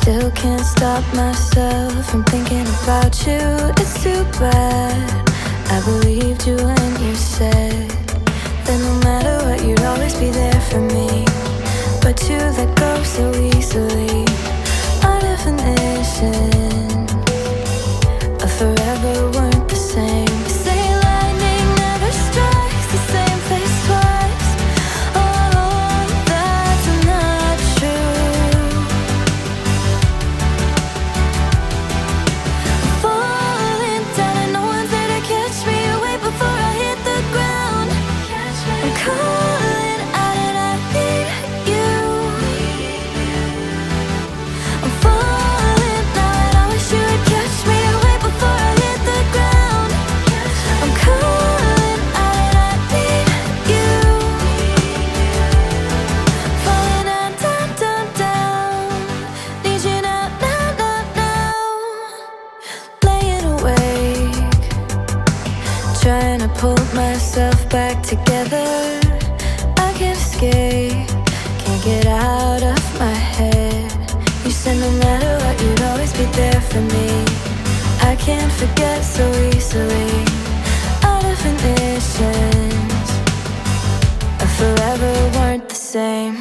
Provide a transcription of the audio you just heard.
Still can't stop myself from thinking about you. It's too bad I believed you when you said that no matter what you'd always be there for me. But you let go so easily. Our definition of forever weren't the same. They say lightning never strikes the same place twice. Oh, that's not true. I'm falling down and no one's there to catch me. Wait before I hit the ground. I'm calling out and I need you. I'm falling now and I wish you would catch me. Wait before I hit the ground. I'm calling out and I need you. Falling down, down, down, down. Need you now, now, now, now. Laying awake, trying to pull myself back together. I can't escape, can't get out of my head. You said no matter what you'd always be there for me. I can't forget so easily. Our definitions of forever weren't the same.